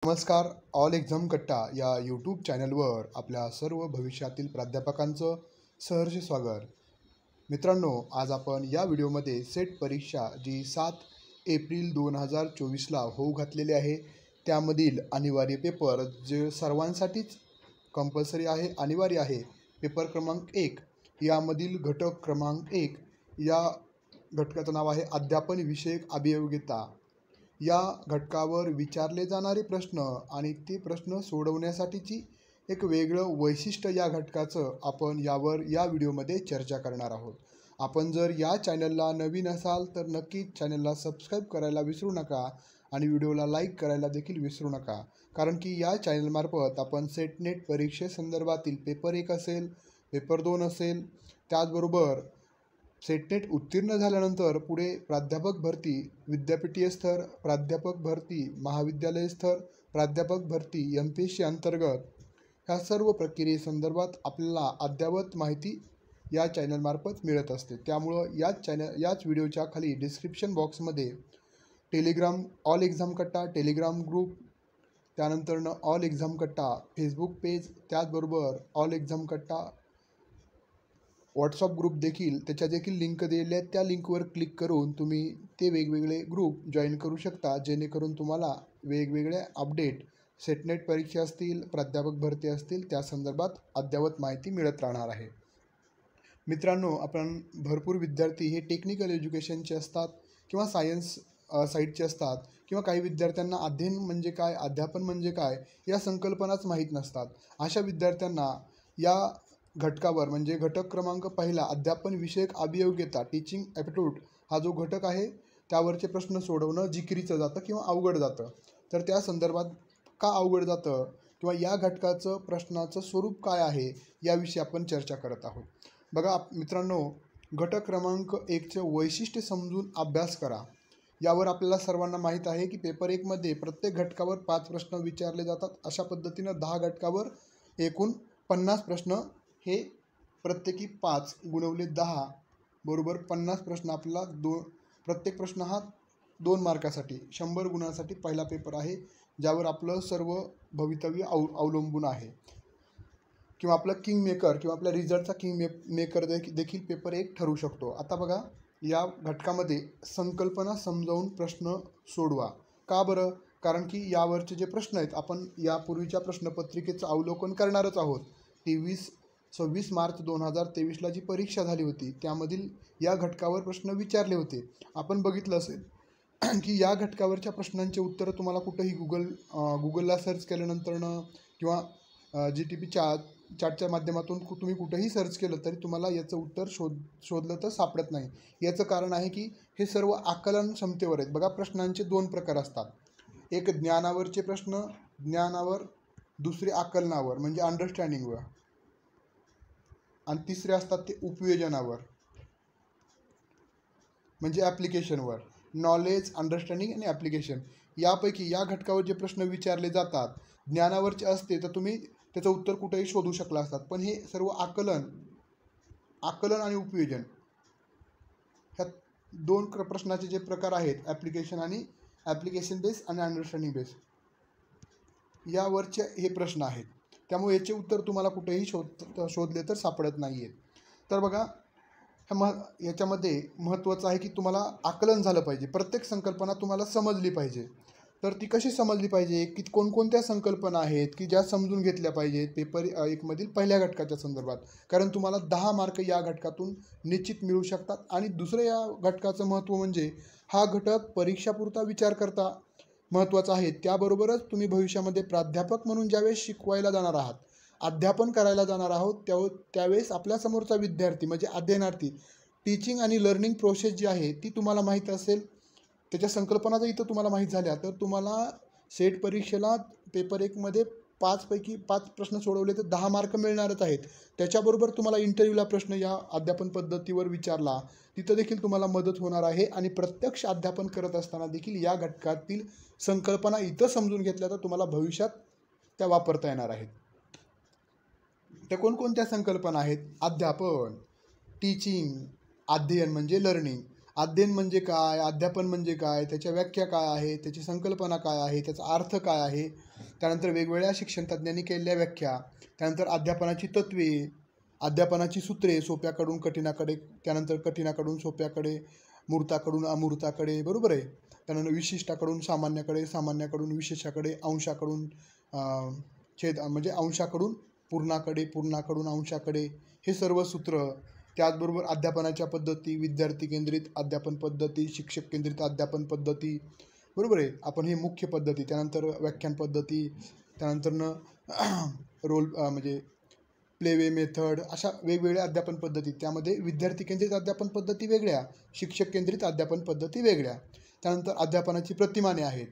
नमस्कार. All exam कट्टा या यूट्यूब चॅनलवर आपल्या सर्व भविष्यातील प्राध्यापकांचं सहर्ष स्वागत. मित्रांनो, आज आपण या व्हिडिओमध्ये सेट परीक्षा जी 7 एप्रिल 2024ला होऊ घातलेली आहे त्यामधील अनिवार्य पेपर जे सर्वांसाठीच कंपल्सरी आहे, अनिवार्य आहे, पेपर क्रमांक 1 यामधील घटक क्रमांक 1 या घटकाचं नाव आहे अध्यापन विषयक अभियोग्यता. या घटकावर विचारले जाणारे प्रश्न आणि ते प्रश्न सोडवण्यासाठीची एक वेगळं वैशिष्ट्य या घटकाचं आपण या व्हिडिओमध्ये चर्चा करणार आहोत. आपण जर या चॅनलला नवीन असाल तर नक्कीच चॅनलला सबस्क्राईब करायला विसरू नका आणि व्हिडिओला लाईक करायला देखील विसरू नका, कारण की या चॅनलमार्फत आपण सेट नेट परीक्षेसंदर्भातील पेपर 1 असेल, पेपर 2 असेल, त्याचबरोबर सेटनेट उत्तीर्ण झाल्यानंतर पुढे प्राध्यापक भरती, विद्यापीठीय स्तर, प्राध्यापक भरती, महाविद्यालय स्तर, प्राध्यापक भरती, MPSC अंतर्गत ह्या सर्व प्रक्रियेसंदर्भात आपल्याला अद्ययावत माहिती या चॅनलमार्फत मिळत असते. त्यामुळं याच व्हिडिओच्या खाली डिस्क्रिप्शन बॉक्समध्ये टेलिग्राम ऑल एक्झाम कट्टा टेलिग्राम ग्रुप, त्यानंतरनं ऑल एक्झाम कट्टा फेसबुक पेज, त्याचबरोबर ऑल एक्झाम कट्टा व्हॉट्सअप ग्रुप देखील त्याच्या देखील लिंक दिलेल्या आहेत. त्या लिंकवर क्लिक करून तुम्ही ते वेगवेगळे ग्रुप जॉईन करू शकता, जेणेकरून तुम्हाला वेगवेगळे अपडेट सेटनेट परीक्षा असतील, प्राध्यापक भरती असतील, त्या संदर्भात अद्ययावत माहिती मिळत राहणार आहे. मित्रांनो, आपण भरपूर विद्यार्थी हे टेक्निकल एज्युकेशनचे असतात किंवा सायन्स साईडचे असतात, किंवा काही विद्यार्थ्यांना अध्ययन म्हणजे काय, अध्यापन म्हणजे काय या संकल्पनाच माहीत नसतात. अशा विद्यार्थ्यांना या घटकावर म्हणजे घटक क्रमांक 1 अध्यापन विषयक अभियोग्यता टीचिंग ॲप्टिट्यूड हा जो घटक आहे त्यावरचे प्रश्न सोडवणं जिकिरीचं जातं किंवा अवघड जातं. तर त्या संदर्भात का अवघड जातं किंवा या घटकाचं प्रश्नाचं स्वरूप काय आहे याविषयी आपण चर्चा करत आहोत. बघा मित्रांनो, घटक क्रमांक 1चं वैशिष्ट्य समजून अभ्यास करा. यावर आपल्याला सर्वांना माहीत आहे की पेपर 1मध्ये प्रत्येक घटकावर 5 प्रश्न विचारले जातात. अशा पद्धतीनं 10 घटकावर एकूण 50 प्रश्न हे प्रत्येकी 5 गुणवले 10 बरोबर 50 प्रश्न आपल्याला प्रत्येक प्रश्न हा 2 मार्कासाठी 100 गुणांसाठी पहिला पेपर आहे, ज्यावर आपलं सर्व भवितव्य अवलंबून आहे, किंवा आपलं किंग मेकर किंवा आपल्या रिझल्टचा किंग मेकर देखील पेपर 1 ठरू शकतो. आता बघा, या घटकामध्ये संकल्पना समजावून प्रश्न सोडवा. का बरं? कारण की यावरचे जे प्रश्न आहेत आपण यापूर्वीच्या प्रश्नपत्रिकेचं अवलोकन करणारच आहोत. 26 मार्च 2023ला जी परीक्षा झाली होती त्यामधील या घटकावर प्रश्न विचारले होते. आपण बघितलं असेल की या घटकावरच्या प्रश्नांचे उत्तरं तुम्हाला कुठंही गुगलला सर्च केल्यानंतरनं किंवा GTP चॅटच्या माध्यमातून तुम्ही कुठंही सर्च केलं तरी तुम्हाला याचं उत्तर शोधलं तर सापडत नाही. याचं कारण आहे की हे सर्व आकलन क्षमतेवर आहेत. बघा, प्रश्नांचे 2 प्रकार असतात. एक ज्ञानावरचे प्रश्न, ज्ञानावर, दुसरे आकलनावर म्हणजे अंडरस्टँडिंगवर, आणि तिसरे असतात ते उपयोजनावर म्हणजे ॲप्लिकेशनवर. नॉलेज, अंडरस्टँडिंग आणि ॲप्लिकेशन यापैकी या घटकावर जे प्रश्न विचारले जातात, ज्ञानावरचे असते तर तुम्ही त्याचं उत्तर कुठेही शोधू शकला असतात, पण हे सर्व आकलन आणि उपयोजन ह्या 2 प्रश्नाचे जे प्रकार आहेत, ॲप्लिकेशन बेस आणि अंडरस्टँडिंग बेस, यावरचे हे प्रश्न आहेत. त्यामुळे याचे उत्तर तुम्हाला कुठेही शोधले तर सापडत नाही आहेत. तर बघा, याच्यामध्ये महत्त्वाचं आहे की तुम्हाला आकलन झालं पाहिजे. प्रत्येक संकल्पना तुम्हाला समजली पाहिजे. तर ती कशी समजली पाहिजे, की कोणकोणत्या संकल्पना आहेत की ज्या समजून घेतल्या पाहिजेत पेपर 1मधील पहिल्या घटकाच्या संदर्भात, कारण तुम्हाला 10 मार्क या घटकातून निश्चित मिळू शकतात. आणि दुसरं या घटकाचं महत्त्व म्हणजे हा घटक परीक्षापुरता विचार करता महत्त्वाचा आहे. त्याबरोबरच तुम्ही भविष्यामध्ये प्राध्यापक म्हणून ज्यावेळेस शिकवायला जाणार आहात, अध्यापन करायला जाणार आहोत, त्यावेळेस आपल्यासमोरचा विद्यार्थी म्हणजे अध्ययनार्थी टीचिंग आणि लर्निंग प्रोसेस जी आहे ती तुम्हाला माहीत असेल, त्याच्या संकल्पना जर इथं तुम्हाला माहीत झाल्या तर तुम्हाला सेट परीक्षेला पेपर 1मध्ये 5 पैकी 5 प्रश्न सोडवले तर 10 मार्क मिळणारच आहेत. त्याच्याबरोबर तुम्हाला इंटरव्ह्यूला प्रश्न या अध्यापन पद्धतीवर विचारला तिथं देखील तुम्हाला मदत होणार आहे. आणि प्रत्यक्ष अध्यापन करत असताना देखील या घटकातील संकल्पना इथं समजून घेतल्या तर तुम्हाला भविष्यात त्या वापरता येणार आहेत. त्या कोणकोणत्या संकल्पना आहेत? अध्यापन, टीचिंग, अध्ययन म्हणजे लर्निंग, अध्ययन म्हणजे काय, अध्यापन म्हणजे काय, त्याच्या व्याख्या काय आहे, त्याची संकल्पना काय आहे, त्याचा अर्थ काय आहे, त्यानंतर वेगवेगळ्या शिक्षण तज्ज्ञांनी केलेल्या व्याख्या, त्यानंतर अध्यापनाची तत्त्वे, अध्यापनाची सूत्रे सोप्याकडून कठीणाकडे, त्यानंतर कठीणाकडून सोप्याकडे, मूर्ताकडून अमूर्ताकडे, बरोबर आहे. त्यानंतर विशिष्टाकडून सामान्याकडे, सामान्याकडून विशेषाकडे, अंशाकडून म्हणजे अंशाकडून पूर्णाकडे, पूर्णाकडून अंशाकडे, हे सर्व सूत्र. त्याचबरोबर अध्यापनाच्या पद्धती, विद्यार्थी केंद्रित अध्यापन पद्धती, शिक्षक केंद्रित अध्यापन पद्धती, बरोबर आहे. आपण हे मुख्य पद्धती, त्यानंतर व्याख्यान पद्धती, त्यानंतरनं म्हणजे प्लेवे मेथड, अशा वेगवेगळ्या अध्यापन पद्धती. त्यामध्ये विद्यार्थी केंद्रित अध्यापन पद्धती वेगळ्या, शिक्षक केंद्रित अध्यापन पद्धती वेगळ्या. त्यानंतर अध्यापनाची प्रतिमाने आहेत,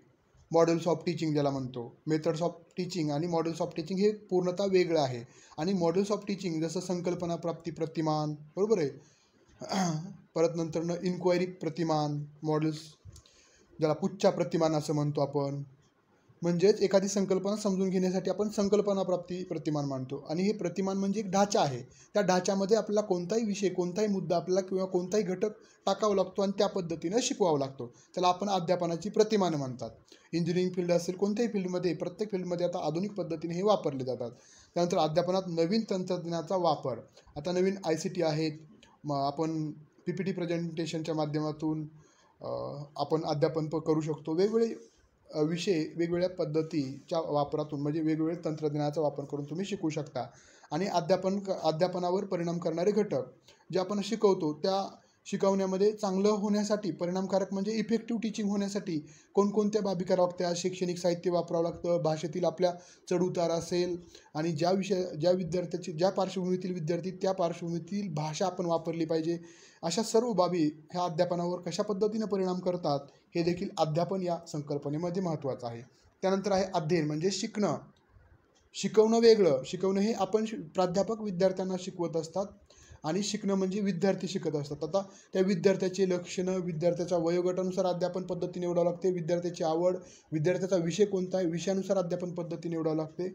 मॉडेल्स ऑफ टीचिंग ज्याला म्हणतो. मेथड्स ऑफ टीचिंग आणि मॉडेल्स ऑफ टीचिंग हे पूर्णतः वेगळं आहे. आणि मॉडेल्स ऑफ टीचिंग जसं संकल्पना प्राप्ती प्रतिमान, बरोबर आहे. परत नंतरनं इन्क्वायरी प्रतिमान, मॉडेल्स ज्याला पुच्छा प्रतिमान असं म्हणतो आपण. म्हणजेच एखादी संकल्पना समजून घेण्यासाठी आपण संकल्पना प्राप्ती प्रतिमान मानतो. आणि हे प्रतिमान म्हणजे एक ढाचा आहे. त्या ढाच्यामध्ये आपल्याला कोणताही विषय, कोणताही मुद्दा आपल्याला किंवा कोणताही घटक टाकावा लागतो आणि त्या पद्धतीनं शिकवावं लागतो. त्याला आपण अध्यापनाची प्रतिमानं म्हणतात. इंजिनिअरिंग फील्ड असेल, कोणत्याही फील्डमध्ये, प्रत्येक फील्डमध्ये आता आधुनिक पद्धतीने हे वापरले जातात. त्यानंतर अध्यापनात नवीन तंत्रज्ञानाचा वापर. आता नवीन ICT आहेत, आपण PPT प्रेझेंटेशनच्या माध्यमातून आपण अध्यापन करू शकतो. वेगवेगळे विषय वेगवेगळ्या पद्धतीच्या वापरातून, म्हणजे वेगवेगळ्या तंत्रज्ञानाचा वापर करून तुम्ही शिकू शकता. आणि अध्यापनावर परिणाम करणारे घटक जे आपण शिकवतो, त्या शिकवण्यामध्ये चांगलं होण्यासाठी, परिणामकारक म्हणजे इफेक्टिव्ह टीचिंग होण्यासाठी कोणकोणत्या बाबी करावं लागत्या. शैक्षणिक साहित्य वापरावं लागतं, भाषेतील आपल्या चढउतार असेल, आणि ज्या विद्यार्थ्याची, ज्या पार्श्वभूमीतील विद्यार्थी, त्या पार्श्वभूमीतील भाषा आपण वापरली पाहिजे. अशा सर्व बाबी ह्या अध्यापनावर कशा पद्धतीनं परिणाम करतात हे देखील अध्यापन या संकल्पनेमध्ये महत्त्वाचं आहे. त्यानंतर आहे अध्ययन, म्हणजे शिकणं. शिकवणं वेगळं, शिकवणं हे आपण प्राध्यापक विद्यार्थ्यांना शिकवत असतात, आणि शिकणं म्हणजे विद्यार्थी शिकत असतात. आता त्या विद्यार्थ्याचे लक्षणं, विद्यार्थ्याच्या वयोगटानुसार अध्यापन पद्धती निवडावं लागते, विद्यार्थ्याची आवड, विद्यार्थ्याचा विषय कोणता आहे, विषयानुसार अध्यापन पद्धती निवडावं लागते.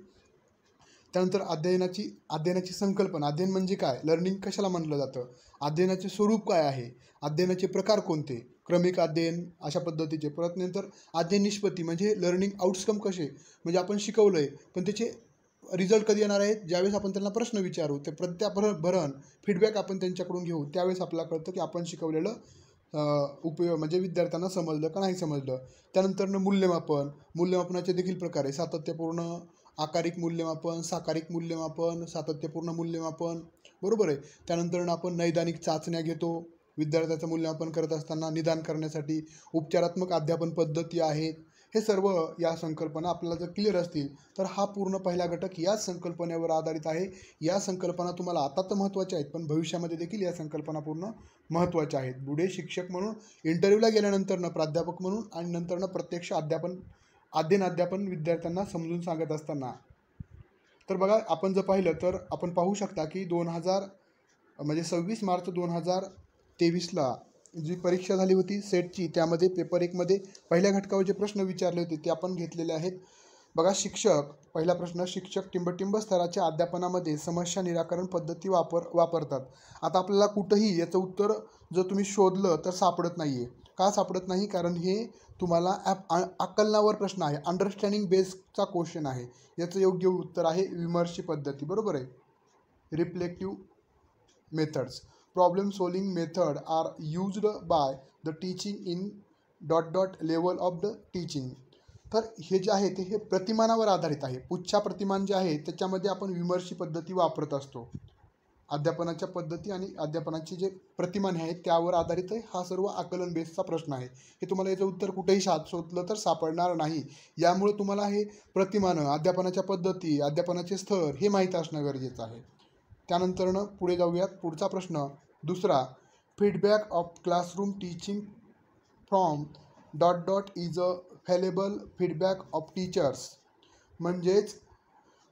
त्यानंतर अध्ययनाची संकल्पना. अध्ययन म्हणजे काय, लर्निंग कशाला म्हटलं जातं, अध्ययनाचे स्वरूप काय आहे, अध्ययनाचे प्रकार कोणते, क्रमिक अध्ययन अशा पद्धतीचे. परत नंतर अध्ययन निष्पत्ती, म्हणजे लर्निंग आउटकम कसे, म्हणजे आपण शिकवलं आहे पण त्याचे रिझल्ट कधी येणार आहेत, ज्यावेळेस आपण त्यांना प्रश्न विचारू, ते प्रत्याभरण फीडबॅक आपण त्यांच्याकडून घेऊ, त्यावेळेस आपल्याला कळतं की आपण शिकवलेलं उपयोग म्हणजे विद्यार्थ्यांना समजलं का नाही समजलं. त्यानंतरनं मूल्यमापनाचे देखील प्रकार आहे, सातत्यपूर्ण आकारिक मूल्यमापन, साकारिक मूल्यमापन, सातत्यपूर्ण मूल्यमापन, बरोबर आहे. त्यानंतर आपण नैदानिक चाचण्या घेतो विद्यार्थ्याचं मूल्यमापन करत असताना, निदान करण्यासाठी उपचारात्मक अध्यापन पद्धती आहेत. हे सर्व या संकल्पना आपल्याला जर क्लिअर असतील तर हा पूर्ण पहिला घटक याच संकल्पनेवर आधारित आहे. या संकल्पना तुम्हाला आता तर महत्त्वाच्या आहेत, पण भविष्यामध्ये देखील या संकल्पना पूर्ण महत्त्वाच्या आहेत. पुढे शिक्षक म्हणून इंटरव्ह्यूला गेल्यानंतरनं, प्राध्यापक म्हणून, आणि नंतरनं प्रत्यक्ष अध्ययन विद्यार्थ्यांना समजून सांगत असताना. तर बघा, आपण जर पाहिलं तर आपण पाहू शकता की 26 मार्च 2023ला जी परीक्षा झाली होती सेटची, त्यामध्ये पेपर 1मध्ये पहिल्या घटकावर जे प्रश्न विचारले होते ते आपण घेतलेले आहेत. बघा, पहिला प्रश्न, शिक्षक टिंबटिंब स्तराच्या अध्यापनामध्ये समस्या निराकरण पद्धती वापरतात. आता आपल्याला कुठंही याचं उत्तर जर तुम्ही शोधलं तर सापडत नाही आहे. का सापडत नाही, कारण हे तुम्हाला आकलनावर प्रश्न आहे, अंडरस्टँडिंग बेस्डचा क्वेश्चन आहे. याचं योग्य उत्तर आहे विमर्शी पद्धती, बरोबर आहे. Reflective methods, problem solving method are used by the teaching in ... level of the teaching. तर हे जे आहे ते हे प्रतिमानावर आधारित आहे. पुच्छा प्रतिमान जे आहे त्याच्यामध्ये आपण विमर्शी पद्धती वापरत असतो. अध्यापनाच्या पद्धती आणि अध्यापनाचे जे प्रतिमान आहेत त्यावर आधारित आहे. हा सर्व आकलन बेसचा प्रश्न आहे. हे तुम्हाला याचं उत्तर कुठेही शोधलं तर सापडणार नाही. यामुळे तुम्हाला हे प्रतिमानं, अध्यापनाच्या पद्धती, अध्यापनाचे स्तर हे माहीत असणं गरजेचं आहे. त्यानंतरनं पुढे जाऊयात. पुढचा प्रश्न दुसरा, feedback of classroom teaching from ... is a fallible feedback of teachers. म्हणजेच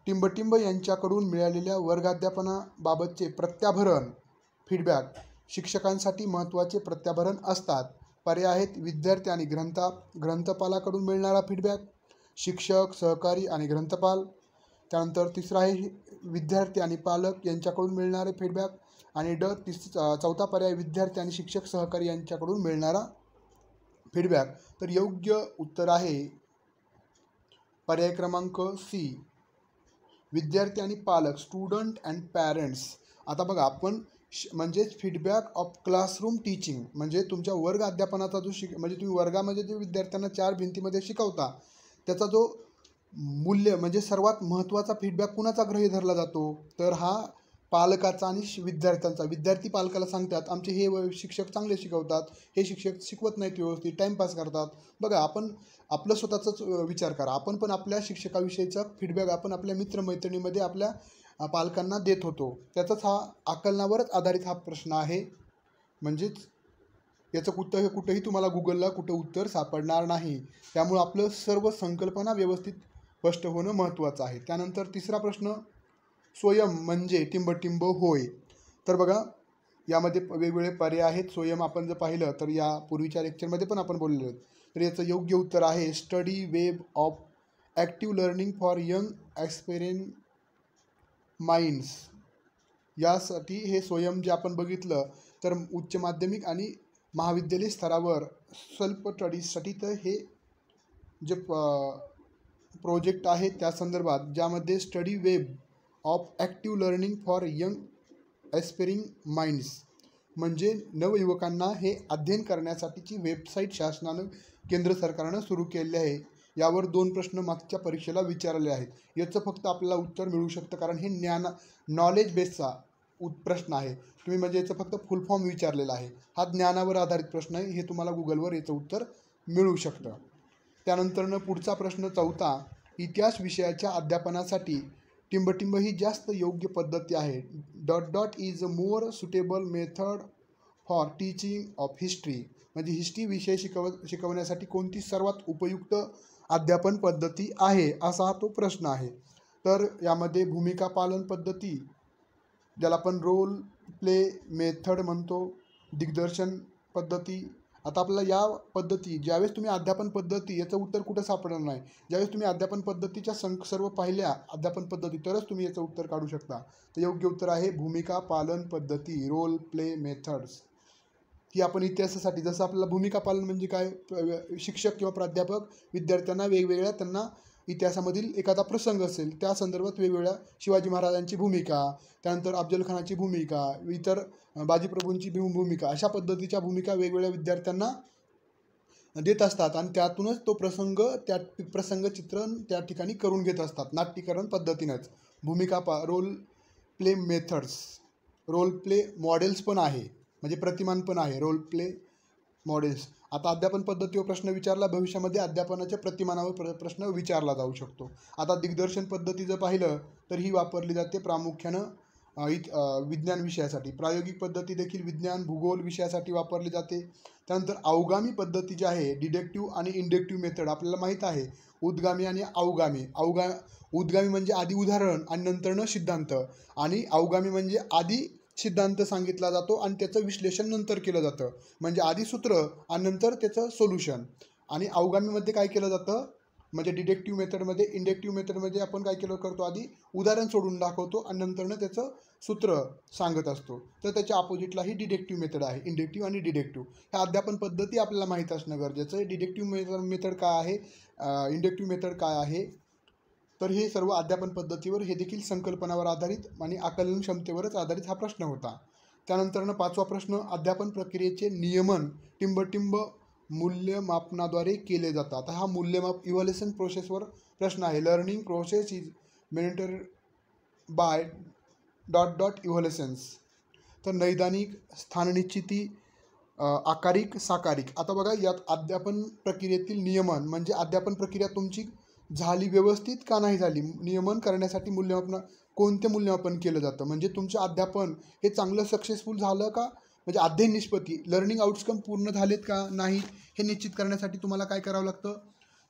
टिंबटिंब यांच्याकडून मिळालेल्या वर्गाध्यापनाबाबतचे प्रत्याभरण, फीडबॅक शिक्षकांसाठी महत्त्वाचे प्रत्याभरण असतात. पर्याय आहेत विद्यार्थी आणि ग्रंथपालाकडून मिळणारा फीडबॅक, शिक्षक, सहकारी आणि ग्रंथपाल. त्यानंतर तिसरा आहे विद्यार्थी आणि पालक यांच्याकडून मिळणारे फीडबॅक, आणि चौथा पर्याय विद्यार्थी आणि शिक्षक, सहकारी यांच्याकडून मिळणारा फीडबॅक. तर योग्य उत्तर आहे पर्याय क्रमांक सी, विद्यार्थी आणि पालक, स्टुडंट अँड पॅरेंट्स. आता बघा आपण म्हणजेच फीडबॅक ऑफ क्लासरूम टीचिंग, म्हणजे तुमच्या वर्ग अध्यापनाचा जो म्हणजे तुम्ही वर्गामध्ये जे विद्यार्थ्यांना 4 भिंतीमध्ये शिकवता त्याचा जो मूल्य म्हणजे सर्वात महत्त्वाचा फीडबॅक कुणाचा गृहीत धरला जातो, तर हा पालकाचा आणि विद्यार्थ्यांचा. विद्यार्थी पालकाला सांगतात आमचे हे शिक्षक चांगले शिकवतात, हे शिक्षक शिकवत नाहीत व्यवस्थित, टाईमपास करतात. बघा आपण आपलं स्वतःचाच विचार करा, आपण पण आपल्या शिक्षकाविषयीचा फीडबॅक आपण आपल्या मित्रमैत्रिणीमध्ये आपल्या पालकांना देत होतो. त्याचाच हा आकलनावरच आधारित हा प्रश्न आहे. म्हणजेच याचं कुठंही तुम्हाला गुगलला कुठं उत्तर सापडणार नाही. त्यामुळं आपलं सर्व संकल्पना व्यवस्थित स्पष्ट होणं महत्त्वाचं आहे. त्यानंतर तिसरा प्रश्न, स्वयं म्हणजे टिंबटिंब होय. तर बघा यामध्ये वेगवेगळे पर्याय आहेत. स्वयं आपण जर पाहिलं तर या पूर्वीच्या लेक्चरमध्ये पण आपण बोललेलो आहोत. तर याचं योग्य उत्तर आहे study web of active learning for young aspirant minds. यासाठी हे स्वयं जे आपण बघितलं तर उच्च माध्यमिक आणि महाविद्यालयीन स्तरावर सेल्फ स्टडीजसाठी तर हे जे प्रोजेक्ट आहे त्या संदर्भात, ज्यामध्ये study web of active learning for young aspiring minds म्हणजे नवयुवकांना हे अध्ययन करण्यासाठीची वेबसाईट शासनानं केंद्र सरकारनं सुरू केलेली आहे. यावर 2 प्रश्न मागच्या परीक्षेला विचारले आहेत. याचं फक्त आपल्याला उत्तर मिळू शकतं कारण हे नॉलेज बेसचा प्रश्न आहे. तुम्ही म्हणजे याचं फक्त फुल फॉर्म विचारलेला आहे. हा ज्ञानावर आधारित प्रश्न आहे. हे तुम्हाला गुगलवर याचं उत्तर मिळू शकतं. त्यानंतरनं पुढचा प्रश्न 4था, इतिहास विषयाच्या अध्यापनासाठी टिंबटिंब ही जास्त योग्य पद्धती आहे. ... Is a more suitable method for teaching of history. म्हणजे हिस्ट्री विषय शिकवण्यासाठी कोणती सर्वात उपयुक्त अध्यापन पद्धती आहे, असा तो प्रश्न आहे. तर यामध्ये भूमिका पालन पद्धती, ज्याला आपण रोल प्ले मेथड म्हणतो, दिग्दर्शन पद्धती. आता आपल्याला या पद्धती ज्यावेळेस तुम्ही अध्यापन पद्धती याचं उत्तर कुठं सापडणार नाही. ज्यावेळेस तुम्ही अध्यापन पद्धतीच्या सर्व पाहिल्या अध्यापन पद्धती तरच तुम्ही याचं उत्तर काढू शकता. तर योग्य उत्तर आहे भूमिका पालन पद्धती, रोल प्ले मेथड्स. ही आपण इतिहासासाठी, जसं आपल्याला भूमिका पालन म्हणजे काय, शिक्षक किंवा प्राध्यापक विद्यार्थ्यांना वेगवेगळ्या त्यांना इतिहासामधील एखादा प्रसंग असेल त्या संदर्भात वेगवेगळ्या शिवाजी महाराजांची भूमिका, त्यानंतर अफजल खानाची भूमिका, इतर बाजीप्रभूंची भूमिका, अशा पद्धतीच्या भूमिका वेगवेगळ्या विद्यार्थ्यांना देत असतात आणि त्यातूनच तो प्रसंग चित्रण त्या ठिकाणी करून घेत असतात नाट्यीकरण पद्धतीनंच. भूमिका role play methods, role play models पण आहे, म्हणजे प्रतिमान पण आहे, रोल प्ले मॉडेल्स. आता अध्यापन पद्धतीवर प्रश्न विचारला, भविष्यामध्ये अध्यापनाच्या प्रतिमानावर प्रश्न विचारला जाऊ शकतो. आता दिग्दर्शन पद्धती जर पाहिलं तर ही वापरली जाते प्रामुख्यानं विज्ञान विषयासाठी. प्रायोगिक पद्धती देखील विज्ञान भूगोल विषयासाठी वापरली जाते. त्यानंतर अवगामी पद्धती जी आहे, डिडक्टिव्ह आणि इंडक्टिव्ह मेथड आपल्याला माहीत आहे, उद्गामी आणि अवगामी. उद्गामी म्हणजे आधी उदाहरण आणि नंतरनं सिद्धांत, आणि अवगामी म्हणजे आधी सिद्धांत सांगितला जातो आणि त्याचं विश्लेषण नंतर केलं जातं, म्हणजे आधी सूत्र आणि नंतर त्याचं सोल्युशन. आणि अवगामीमध्ये काय केलं जातं, म्हणजे डिडक्टिव्ह मेथडमध्ये, इंडक्टिव्ह मेथडमध्ये आपण काय करतो, आधी उदाहरण सोडून दाखवतो आणि नंतरनं त्याचं सूत्र सांगत असतो. तर त्याच्या अपोजिटला ही डिडक्टिव्ह मेथड आहे. इंडक्टिव्ह आणि डिडक्टिव्ह ह्या अध्यापन पद्धती आपल्याला माहीत असणं गरजेचं आहे. डिडक्टिव्ह मेथड काय आहे, इंडक्टिव्ह मेथड काय आहे, तर हे सर्व अध्यापन पद्धतीवर, हे देखील संकल्पनावर आधारित आणि आकलन क्षमतेवरच आधारित हा प्रश्न होता. त्यानंतरनं 5वा प्रश्न, अध्यापन प्रक्रियेचे नियमन टिंबटिंब मूल्यमापनाद्वारे केले जातात. हा मूल्यमाप इव्हॅल्युएशन प्रोसेसवर प्रश्न आहे. Learning process is augmented by ... evaluations. तर नैदानिक, स्थाननिश्चिती, आकारिक, साकारिक. आता बघा यात अध्यापन प्रक्रियेतील नियमन म्हणजे अध्यापन प्रक्रिया तुमची झाली व्यवस्थित का नाही झाली, नियमन करण्यासाठी कोणते मूल्यमापन केलं जातं, म्हणजे तुमचं अध्यापन हे चांगलं सक्सेसफुल झालं का, म्हणजे अध्ययन निष्पत्ती लर्निंग आउटकम पूर्ण झालेत का नाही हे निश्चित करण्यासाठी तुम्हाला काय करावं लागतं,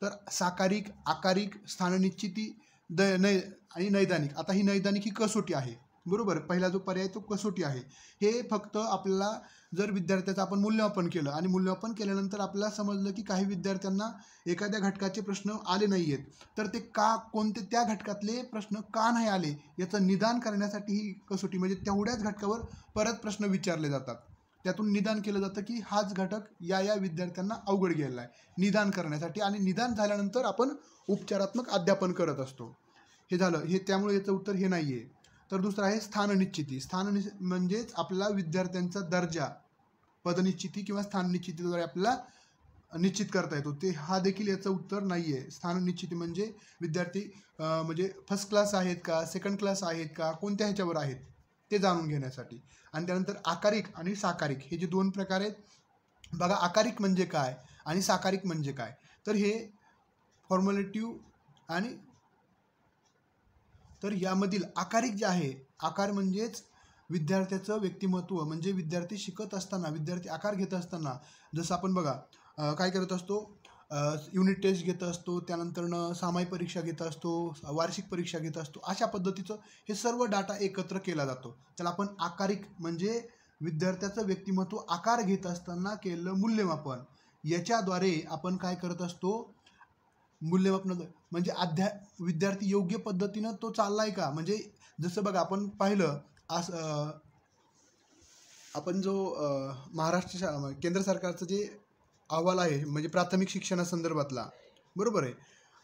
तर साकारिक, आकारिक, स्थाननिश्चिती आणि नैदानिक. आता ही नैदानिक ही कसोटी आहे, बरोबर. पहिला जो पर्याय तो कसोटी आहे. हे फक्त आपल्याला जर विद्यार्थ्याचं आपण मूल्यमापन केलं आणि मूल्यमापन केल्यानंतर आपल्याला समजलं की काही विद्यार्थ्यांना एखाद्या घटकाचे प्रश्न आले नाही आहेत, तर ते कोणते त्या घटकातले प्रश्न का नाही आले याचं निदान करण्यासाठी ही कसोटी, म्हणजे तेवढ्याच घटकावर परत प्रश्न विचारले जातात. त्यातून निदान केलं जातं की हाच घटक या विद्यार्थ्यांना अवघड गेलेला आहे निदान करण्यासाठी, आणि निदान झाल्यानंतर आपण उपचारात्मक अध्यापन करत असतो. हे झालं, हे त्यामुळे याचं उत्तर हे नाही आहे. तर दुसरं आहे स्थाननिश्चिती. म्हणजेच आपला विद्यार्थ्यांचा दर्जा पदनिश्चिती किंवा स्थाननिश्चितीद्वारे आपल्याला निश्चित करता येतो. हा देखील याचं उत्तर नाही आहे. स्थाननिश्चिती म्हणजे विद्यार्थी म्हणजे फर्स्ट क्लास आहेत का, सेकंड क्लास आहेत का, कोणत्या ह्याच्यावर आहेत ते जाणून घेण्यासाठी. आणि त्यानंतर आकारिक आणि साकारिक हे जे दोन प्रकार आहेत. बघा, आकारिक म्हणजे काय आणि साकारिक म्हणजे काय, तर हे फॉर्मॅलिटिव्ह आणि तर यामधील आकारिक जे आहे, आकार म्हणजेच विद्यार्थ्याचं व्यक्तिमत्व, म्हणजे विद्यार्थी शिकत असताना, विद्यार्थी आकार घेत असताना, जसं आपण बघा काय करत असतो, युनिट टेस्ट घेत असतो, त्यानंतरनं सामायिक परीक्षा घेत असतो, वार्षिक परीक्षा घेत असतो. अशा पद्धतीचं हे सर्व डाटा एकत्र केला जातो. त्याला आपण आकारिक म्हणजे विद्यार्थ्याचं व्यक्तिमत्व आकार घेत असताना केलेलं मूल्यमापन. याच्याद्वारे आपण काय करत असतो, मूल्यमापन म्हणजे विद्यार्थी योग्य पद्धतीनं तो चाललाय का. म्हणजे जसं बघा आपण पाहिलं आपण जो महाराष्ट्र केंद्र सरकारचं जे अहवाल आहे म्हणजे प्राथमिक शिक्षणासंदर्भातला, बरोबर आहे,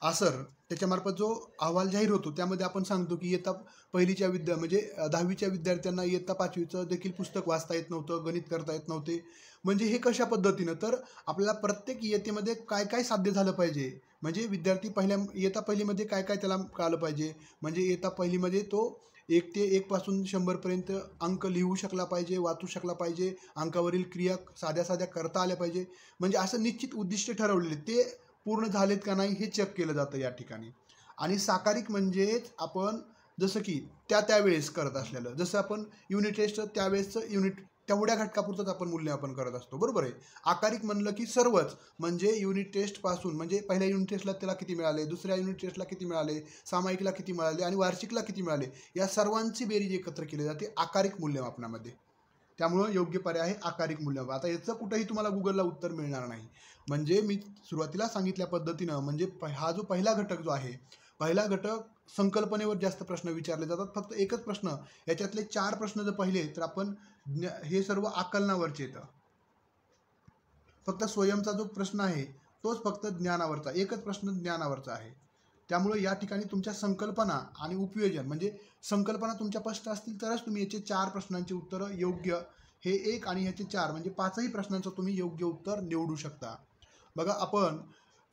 आसर, त्याच्यामार्फत जो अहवाल जाहीर होतो त्यामध्ये आपण सांगतो की इयत्ता पहिलीच्या म्हणजे 10वीच्या विद्यार्थ्यांना इयत्ता 5वीचं देखील पुस्तक वाचता येत नव्हतं, गणित करता येत नव्हते. म्हणजे हे कशा पद्धतीनं, तर आपल्याला प्रत्येक इयत्तेमध्ये काय काय साध्य झालं पाहिजे, म्हणजे विद्यार्थी इयत्ता पहिलीमध्ये काय काय त्याला कळालं पाहिजे, म्हणजे इयत्ता पहिलीमध्ये तो 1 ते 1 पासून 100पर्यंत अंक लिहू शकला पाहिजे, वाचू शकला पाहिजे, अंकावरील क्रिया साध्या साध्या करता आल्या पाहिजे. म्हणजे असं निश्चित उद्दिष्ट ठरवलेले ते पूर्ण झालेत का नाही हे चेक केलं जातं या ठिकाणी. आणि साकारिक म्हणजेच आपण जसं की त्यावेळेस करत असलेलं, जसं आपण युनिट टेस्ट त्यावेळेसचं युनिट तेवढ्या घटकापुरतंच आपण मूल्यमापन करत असतो, बरोबर आहे. आकारिक म्हणलं की सर्वच, म्हणजे युनिट टेस्टपासून, म्हणजे पहिल्या युनिट टेस्टला त्याला किती मिळाले, दुसऱ्या युनिट टेस्टला किती मिळाले, सामायिकला किती मिळाले आणि वार्षिकला किती मिळाले, या सर्वांची बेरीज एकत्र केली जाते आकारिक मूल्यमापनामध्ये. त्यामुळं योग्य पर्याय आहे आकारिक मूल्यमापन. आता याचं कुठंही तुम्हाला गुगलला उत्तर मिळणार नाही. म्हणजे मी सुरुवातीला सांगितल्या पद्धतीनं, म्हणजे हा जो पहिला घटक जो आहे, पहिला घटक संकल्पनेवर जास्त प्रश्न विचारले जातात. फक्त एकच प्रश्न, याच्यातले 4 प्रश्न जर पाहिले तर आपण हे सर्व आकलनावरचे येतं. फक्त स्वयंचा जो प्रश्न आहे तोच फक्त ज्ञानावरचा, एकच प्रश्न ज्ञानावरचा आहे. त्यामुळे या ठिकाणी तुमच्या संकल्पना आणि उपयोजन, म्हणजे संकल्पना तुमच्या स्पष्ट असतील तरच तुम्ही याचे 4 प्रश्नांची उत्तरं योग्य, हे 1 आणि ह्याचे 4 म्हणजे 5ही प्रश्नांचं तुम्ही योग्य उत्तर निवडू शकता. बघा, आपण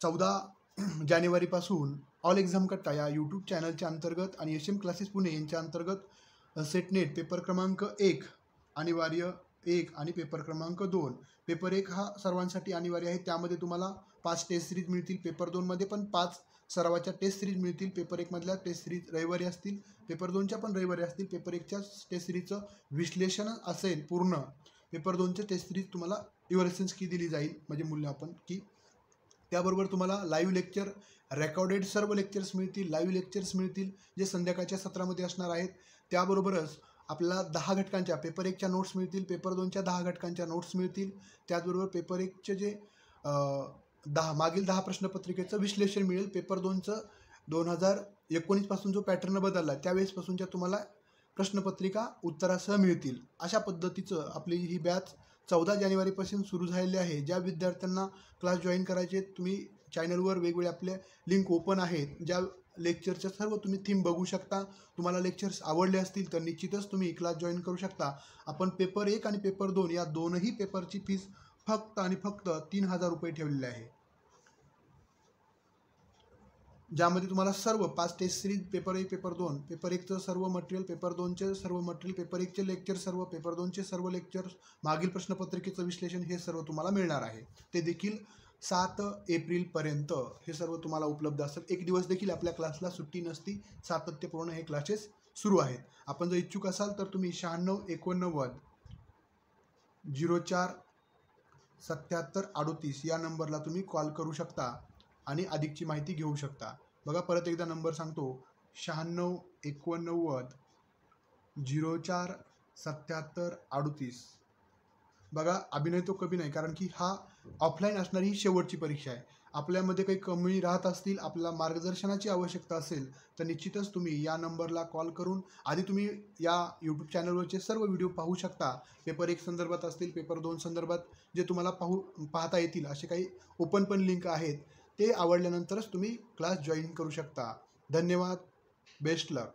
14 जानेवारीपासून ऑल एक्झाम कट्टा या यूट्यूब चॅनलच्या अंतर्गत आणि SM क्लासेस पुणे यांच्या अंतर्गत सेटनेट पेपर क्रमांक 1 अनिवार्य 1 आणि पेपर क्रमांक 2, पेपर 1 हा सर्वांसाठी अनिवार्य आहे. त्यामध्ये तुम्हाला 5 टेस्ट सिरीज मिळतील, पेपर 2मध्ये पण 5 सरावाच्या टेस्ट सिरीज मिळतील. पेपर 1मधल्या टेस्ट सिरीज रविवारी असतील, पेपर 2च्या पण रविवारी असतील. पेपर 1च्या टेस्ट सिरीजचं विश्लेषण असेल पूर्ण, पेपर 2च्या टेस्ट सिरीज तुम्हाला इव्हॅल्युएशन की दिली जाईल, म्हणजे मूल्यमापन की. त्याबरोबर तुम्हाला लाईव्ह लेक्चर, रेकॉर्डेड सर्व लेक्चर्स मिळतील, लाईव्ह लेक्चर्स मिळतील जे संध्याकाळच्या सत्रामध्ये असणार आहेत. त्याबरोबरच आपल्याला 10 घटकांच्या पेपर 1च्या नोट्स मिळतील, पेपर 2च्या 10 घटकांच्या नोट्स मिळतील. त्याचबरोबर पेपर 1चे जे मागील 10 प्रश्नपत्रिकेचं विश्लेषण मिळेल. पेपर 2चं 2019 पासून जो पॅटर्न बदलला त्यावेळेसपासूनच्या तुम्हाला प्रश्नपत्रिका उत्तरासह मिळतील. अशा पद्धतीचं आपली ही बॅच 14 जानेवारीपासून सुरू झालेली आहे. ज्या विद्यार्थ्यांना क्लास जॉईन करायचे, तुम्ही चॅनलवर वेगवेगळे आपले लिंक ओपन आहेत, ज्या लेक्चरच्या सर्व तुम्ही थीम बघू शकता. तुम्हाला लेक्चर्स आवडले असतील तर निश्चितच तुम्ही क्लास जॉईन करू शकता. आपण पेपर 1 आणि पेपर 2 या दोनही पेपरची फीस फक्त आणि फक्त 3000 रुपये ठेवलेली आहे, ज्यामध्ये तुम्हाला सर्व 5 test series, paper 1, paper 2, paper 1चं सर्व मटेरियल, पेपर 2चे सर्व मटेरियल, पेपर 1चे लेक्चर सर्व, पेपर 2चे सर्व लेक्चर्स, मागील प्रश्नपत्रिकेचं विश्लेषण, हे सर्व तुम्हाला मिळणार आहे. ते देखील 7 एप्रिलपर्यंत हे सर्व तुम्हाला उपलब्ध असेल. एक दिवस देखील आपल्या क्लासला सुट्टी नसती, सातत्यपूर्ण हे क्लासेस सुरू आहेत. आपण जर इच्छुक असाल तर तुम्ही 96 89 04 77 38 या नंबरला तुम्ही कॉल करू शकता आणि अधिकची माहिती घेऊ शकता. बघा, परत एकदा नंबर सांगतो, 96 89 04 77 38. बघा, अभिनय तो कभी नाही, कारण की हा ऑफलाईन असणारी ही शेवटची परीक्षा आहे. आपल्यामध्ये काही कमी राहत असतील, आपल्याला मार्गदर्शनाची आवश्यकता असेल, तर निश्चितच तुम्ही या नंबरला कॉल करून आधी तुम्ही या यूट्यूब चॅनलवरचे सर्व व्हिडिओ पाहू शकता. पेपर 1 संदर्भात असतील, पेपर 2 संदर्भात जे तुम्हाला पाहता येतील असे काही ओपन पण लिंक आहेत. ते आवडल्यानंतरच तुम्ही क्लास जॉईन करू शकता. धन्यवाद. बेस्ट लक.